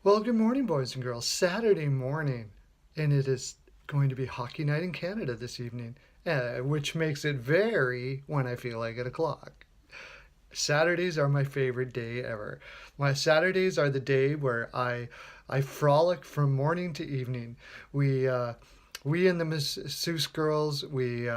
Well, good morning, boys and girls. Saturday morning, and it is going to be hockey night in Canada this evening, which makes it vary when I feel like 8 o'clock. Saturdays are my favorite day ever. My Saturdays are the day where I frolic from morning to evening. We uh, we and the masseuse girls we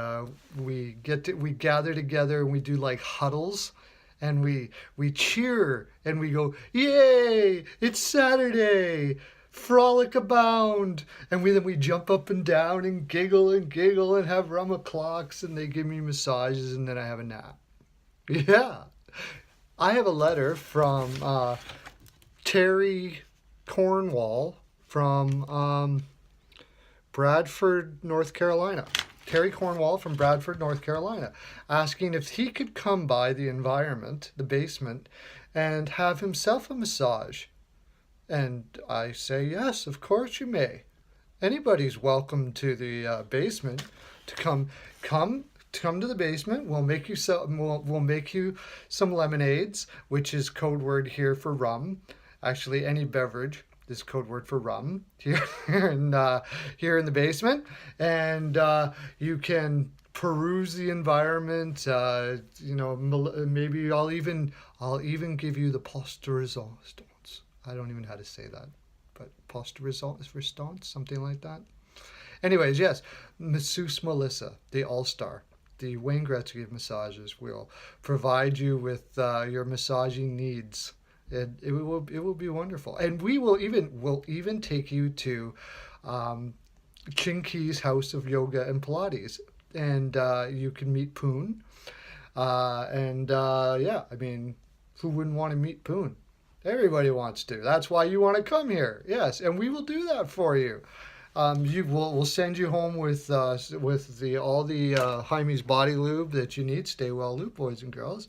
gather together and we do like huddles, and we cheer and we go, yay, it's Saturday, frolic abound. And then we jump up and down and giggle and have rum o'clocks, and they give me massages, and then I have a nap. Yeah. I have a letter from Terry Cornwall from Bradford, North Carolina. Terry Cornwall from Bradford, North Carolina, asking if he could come by the environment, the basement, and have himself a massage. And I say, yes, of course you may. Anybody's welcome to the basement to come to the basement. We'll make you some lemonades, which is code word here for rum. Actually, any beverage is code word for rum here here in the basement, and you can peruse the environment. Maybe I'll even give you the pasteurizant. I don't even know how to say that, but pasteurizant is for stance, something like that. Anyways, yes, Masseuse Melissa, the all-star, the Wayne Gretzky of massages, will provide you with your massaging needs. It will be wonderful, and we'll even take you to um, Chinky's House of Yoga and Pilates, and you can meet Poon. And yeah, I mean, who wouldn't want to meet Poon? Everybody wants to. That's why you want to come here. Yes, and we will do that for you. We'll send you home with the all the Jaime's body lube that you need. Stay well lube, boys and girls.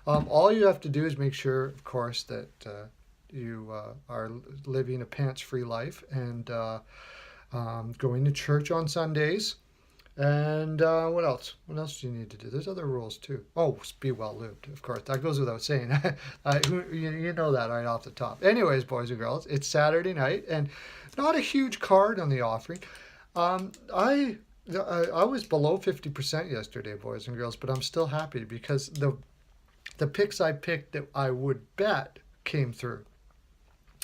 All you have to do is make sure, of course, that you are living a pants-free life and going to church on Sundays. And what else? What else do you need to do? There's other rules too. Oh, be well lubed, of course. That goes without saying. You know that right off the top. Anyways, boys and girls, it's Saturday night, and not a huge card on the offering. Um, I I was below 50% yesterday, boys and girls, but I'm still happy because the picks I picked that I would bet came through.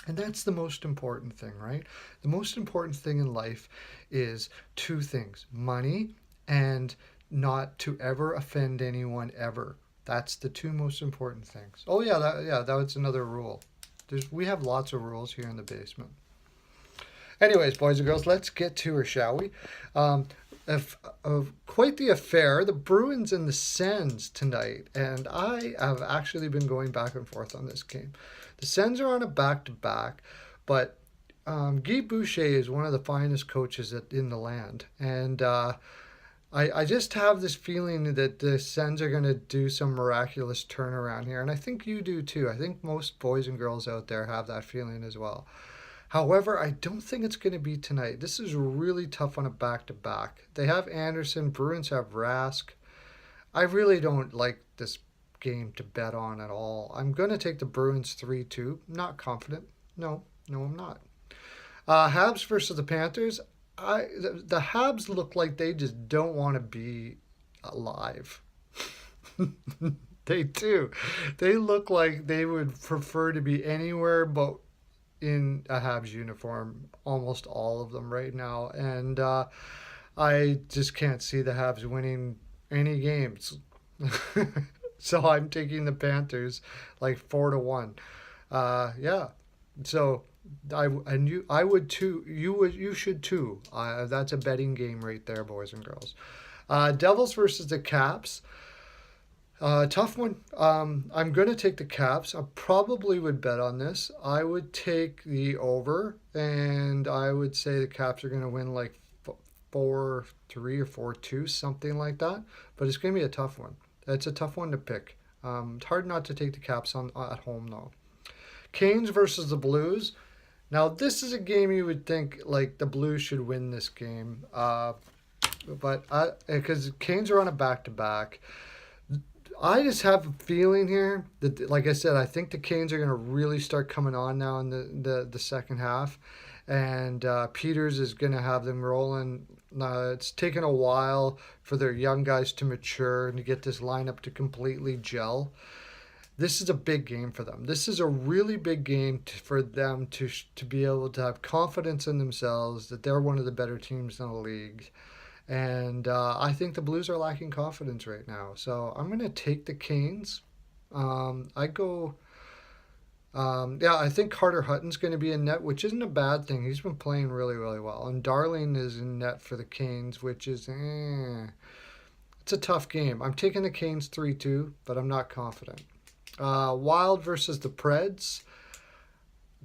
And that's the most important thing, right? The most important thing in life is two things: money and not to ever offend anyone ever. That's the two most important things. Oh yeah, that was another rule. We have lots of rules here in the basement. Anyways, boys and girls, let's get to her, shall we? Um, of quite the affair, the Bruins and the Sens tonight, and I have actually been going back and forth on this game. The Sens are on a back-to-back, but Guy Boucher is one of the finest coaches in the land, and I just have this feeling that the Sens are going to do some miraculous turnaround here, and I think you do too. I think most boys and girls out there have that feeling as well. However, I don't think it's going to be tonight. This is really tough on a back to back. They have Anderson, Bruins have Rask. I really don't like this game to bet on at all. I'm going to take the Bruins 3-2. Not confident. No, no, I'm not. Habs versus the Panthers. The Habs look like they just don't want to be alive. They do. They look like they would prefer to be anywhere but in a Habs uniform, almost all of them right now. And I just can't see the Habs winning any games. So I'm taking the Panthers like 4-1. Yeah. So I would too. You should too. That's a betting game right there, boys and girls. Devils versus the Caps. Tough one. I'm going to take the Caps. I probably would bet on this. I would take the over, and I would say the Caps are going to win like 4-3 or 4-2, something like that. But it's going to be a tough one. It's a tough one to pick. It's hard not to take the Caps on at home though. Canes versus the Blues. Now this is a game you would think like the Blues should win this game, but because Canes are on a back to back. I just have a feeling here that, like I said, I think the Canes are going to really start coming on now in the second half. And Peters is going to have them rolling. It's taken a while for their young guys to mature and to get this lineup to completely gel. This is a big game for them. This is a really big game for them to be able to have confidence in themselves that they're one of the better teams in the league. And I think the Blues are lacking confidence right now. So I'm going to take the Canes. I go. Yeah, I think Carter Hutton's going to be in net, which isn't a bad thing. He's been playing really, really well. And Darling is in net for the Canes, which is, it's a tough game. I'm taking the Canes 3-2, but I'm not confident. Wild versus the Preds.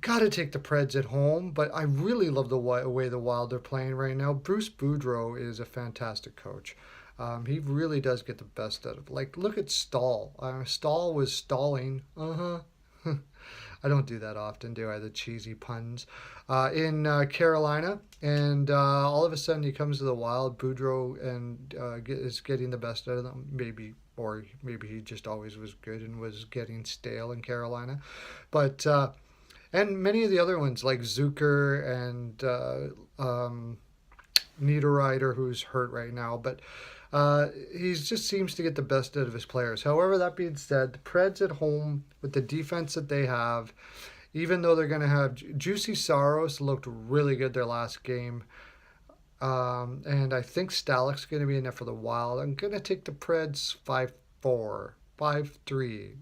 Got to take the Preds at home, but I really love the way the Wild are playing right now. Bruce Boudreau is a fantastic coach. He really does get the best out of it. Like, look at Stahl. Stahl was stalling. I don't do that often, do I? The cheesy puns. In Carolina, and all of a sudden he comes to the Wild. Boudreau and is getting the best out of them. Maybe he just always was good and was getting stale in Carolina. But and many of the other ones like Zucker and Niederreiter, who's hurt right now, but he just seems to get the best out of his players. However, that being said, the Preds at home with the defense that they have, even though they're going to have Juicy Saros looked really good their last game. And I think Stalik's going to be in there for the Wild. I'm going to take the Preds 5-4, 5-3.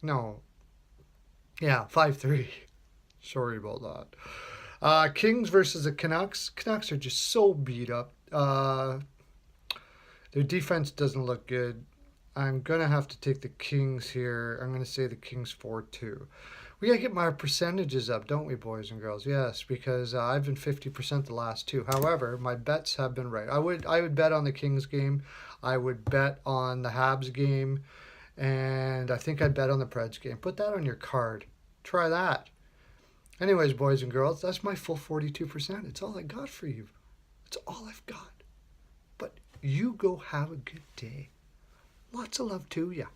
No. Yeah, 5-3. Sorry about that. Kings versus the Canucks. Canucks are just so beat up. Their defense doesn't look good. I'm going to have to take the Kings here. I'm going to say the Kings 4-2. We got to get my percentages up, don't we, boys and girls? Yes, because I've been 50% the last two. However, my bets have been right. I would bet on the Kings game. I would bet on the Habs game. And I think I'd bet on the Preds game. Put that on your card. Try that. Anyways, boys and girls, that's my full 42%. It's all I got for you. It's all I've got. But you go have a good day. Lots of love to ya.